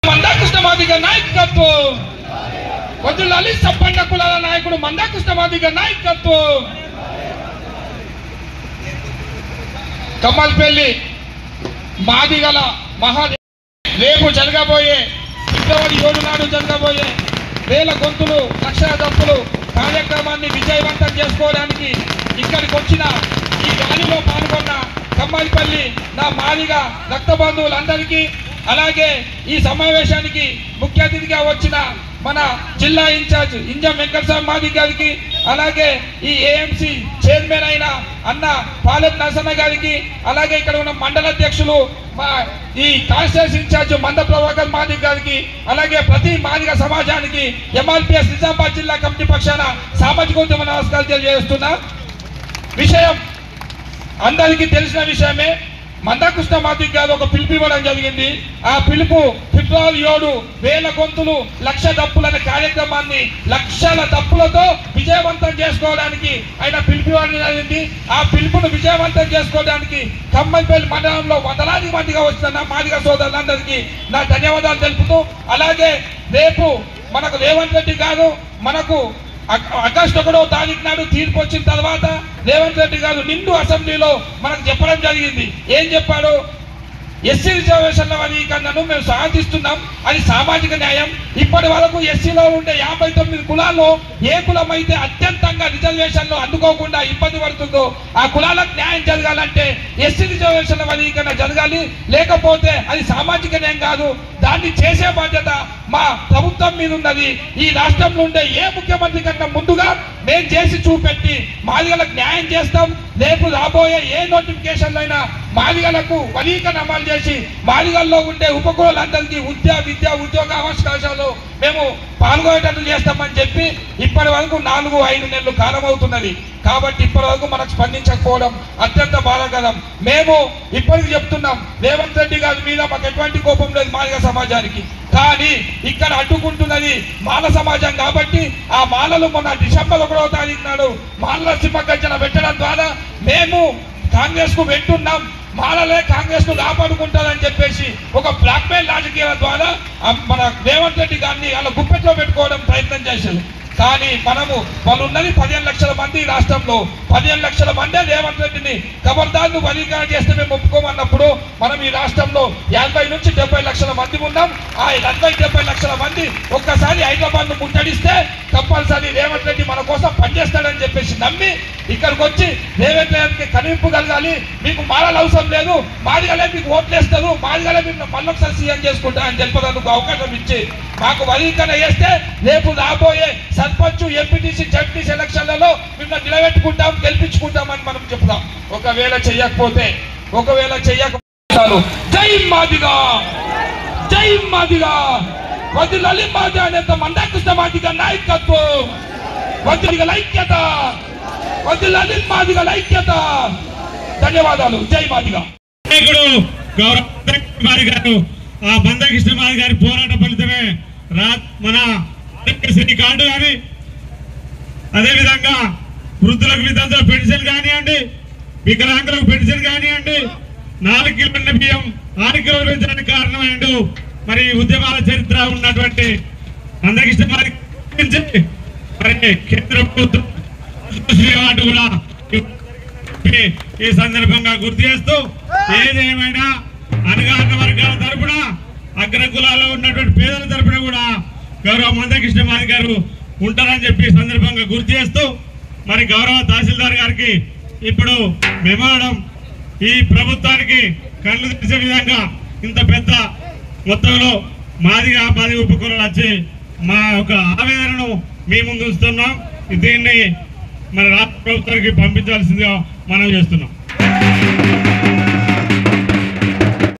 మందాకృష్ణ మాదిగ నాయకత్వం వదిలాలి సంపన్న కులాల నాయకుడు మందాకృష్ణ మాదిగ నాయకత్వం కమ్మల్పల్లి మాదిగల మహా రేపు జరగబోయే ఫిబ్రవరి 7 నాడు జరగబోయే వేల గొంతులు లక్షల దంపులు కార్యక్రమాన్ని విజయవంతం చేసుకోవడానికి ఇక్కడికి వచ్చిన ఈ ర్యాలీలో పాల్గొన్న కమ్మల్పల్లి నా మాదిగ రక్త బంధువులందరికీ అలాగే ఈ సమావేశానికి ముఖ్య అతిథిగా వచ్చిన మన జిల్లా ఇన్ఛార్జ్ ఇంజం వెంకటస్వామి మాదిగ గారికి అలాగే ఈ ఏఎంసీ చైర్మన్ అయిన అన్న పాలెం నరసన్న గారికి అలాగే ఇక్కడ ఉన్న మండల అధ్యక్షులు మా ఈ కాన్స్టిట్యూన్సీ ఇన్ఛార్జ్ మంద ప్రభాకర్ మాదిగ గారికి అలాగే ప్రతి మాదిగ సమాజానికి ఎంఆర్పిఎస్ నిజామాబాద్ జిల్లా కమిటీ పక్షాన సామాజిక ఉద్యమ నమస్కారాలు తెలియజేస్తున్నా. విషయం అందరికీ తెలిసిన విషయమే. మందాకృష్ణ మాదిగ గారు ఒక పిలుపు ఇవ్వడం జరిగింది. ఆ పిలుపు ఫిబ్రవరి 7 వేల గొంతులు లక్ష దప్పులనే కార్యక్రమాన్ని లక్షల దప్పులతో విజయవంతం చేసుకోవడానికి ఆయన పిలుపు ఇవ్వడం జరిగింది. ఆ పిలుపును విజయవంతం చేసుకోవడానికి కమ్మల్పల్లి మండలంలో వందలాది మందిగా వచ్చిన మాదిగ సోదరులందరికీ నా ధన్యవాదాలు తెలుపుతూ అలాగే రేపు మనకు రేవంత్ రెడ్డి గారు మనకు ఆగస్టు 1వ తారీఖు నాడు తీర్పు వచ్చిన తర్వాత రేవంత్ రెడ్డి గారు నిండు అసెంబ్లీలో మనకు చెప్పడం జరిగింది. ఏం చెప్పాడు? ఎస్సీ రిజర్వేషన్ల వర్గీకరణను మేము సాధిస్తున్నాం, అది సామాజిక న్యాయం. ఇప్పటి వరకు ఎస్సీలో ఉండే 59 కులాల్లో ఏ కులం అయితే అత్యంతంగా రిజర్వేషన్లు అందుకోకుండా ఇబ్బంది పడుతుందో ఆ కులాలకు న్యాయం జరగాలంటే ఎస్సీ రిజర్వేషన్ల వర్గీకరణ జరగాలి, లేకపోతే అది సామాజిక న్యాయం కాదు. దాన్ని చేసే బాధ్యత మా ప్రభుత్వం మీద ఉన్నది. ఈ రాష్ట్రంలో ఉండే ఏ ముఖ్యమంత్రి కన్నా ముందుగా మేము చేసి చూపెట్టి మాదిగలకు న్యాయం చేస్తాం. రేపు రాబోయే ఏ నోటిఫికేషన్లు అయినా మాదిగలకు వర్గీకరణ అమలు చేసి మాదిగల్లో ఉండే ఉపకులాలందరికీ విద్య ఉద్యోగ అవకాశాలు మేము పాల్గొనేటట్లు చేస్తామని చెప్పి ఇప్పటి వరకు 4-5 నెలలు కాలం అవుతున్నది. కాబట్టి ఇప్పటి వరకు మనకు స్పందించకపోవడం అత్యంత బాధాకరం. మేము ఇప్పటికి చెప్తున్నాం, రేవంత్ రెడ్డి గారి మీద మాకు ఎటువంటి కోపం లేదు మాదిగ సమాజానికి. కానీ ఇక్కడ అడ్డుకుంటున్నది మాల సమాజం కాబట్టి ఆ మాలలు మొన్న డిసెంబర్ 1వ తారీఖు నాడు మాలల సింహగర్జన పెట్టడం ద్వారా మేము కాంగ్రెస్ కు వెంటున్నాం, మాలలే కాంగ్రెస్ ను కాపాడుకుంటారని చెప్పేసి ఒక బ్లాక్మెయిల్ రాజకీయాల ద్వారా మన రేవంత్ రెడ్డి గారిని అలా గుప్పెట్లో పెట్టుకోవడం ప్రయత్నం చేశారు. కానీ మనము వాళ్ళు ఉన్నది 15 లక్షల మంది రాష్ట్రంలో 15 లక్షల మందే రేవంత్ రెడ్డిని ఖబర్దార్ను వర్గీకరణ చేస్తే మేము ఒప్పుకోమన్నప్పుడు మనం ఈ రాష్ట్రంలో 50 నుంచి 70 లక్షల మంది ఉన్నాం. ఆ 70 లక్షల మంది ఒక్కసారి హైదరాబాద్ ను ముట్టడిస్తే కంపల్సరీ రేవంత్ రెడ్డి మన కోసం పనిచేస్తాడని చెప్పేసి నమ్మి ఇక్కడికి వచ్చి రేవంత్ రెడ్డికి కనిపింపు కలగాలి, మీకు మాలలు అవసరం లేదు, మాదిగలే మీకు ఓట్లేస్తారు, మాదిగలే మీకు మళ్ళొకసారి సీఎం చేసుకుంటా అని చెప్పడానికి అవకాశం ఇచ్చి మాకు వర్గీకరణ చేస్తే రేపు రాబోయే సర్పంచ్ ఎంపీటీసీ జడ్పీటీసీ ఎలక్షన్లలో మిమ్మల్ని నిలబెట్టుకుంటాం, గెలిపించుకుంటామని మనం చెప్తాం. ఒకవేళ చెయ్యకపోతే జై మాదిగా, జై మాదిగా, వదిలాలి మాదిగ నేత మందాకృష్ణ మాదిగ నాయకత్వం, వదిలిగల ఐక్యత, వదిలాలి మాదిగల ఐక్యత. ధన్యవాదాలు. జై మాదిగా. గారు ఆ మందాకృష్ణ మాదిగ గారి పోరాట ఫలితమే మన కార్డు కానీ అదేవిధంగా వృద్ధులకు వితంతుల పెన్షన్ కానివ్వండి, వికలాంగులకు పెన్షన్ కానివ్వండి, 4 కిలోల బియ్యం 6 కిలోలు పెంచడానికి కారణమైండు. మరి ఉద్యమాల చరిత్ర ఉన్నటువంటి మందాకృష్ణ మాదిగ మరి కేంద్ర ప్రభుత్వం అవార్డు కూడా ఈ సందర్భంగా గుర్తు చేస్తూ ఏదేమైనా అణగారిన వర్గాల తరపున అగ్రకులాల్లో ఉన్నటువంటి పేదల తరపున కూడా గౌరవ మందాకృష్ణ మాదిగ గారు ఉంటారని చెప్పి సందర్భంగా గుర్తు చేస్తూ మరి గౌరవ తహసీల్దార్ గారికి ఇప్పుడు మెమోరాండం ఈ ప్రభుత్వానికి కళ్ళు తెరిచే విధంగా ఇంత పెద్ద మొత్తంలో మాదిగ ఉపకులాలు వచ్చి మా యొక్క ఆవేదనను మీ ముందు ఉంచుతున్నాం. దీన్ని మన రాష్ట్ర ప్రభుత్వానికి పంపించాల్సిందిగా మనం చేస్తున్నాం.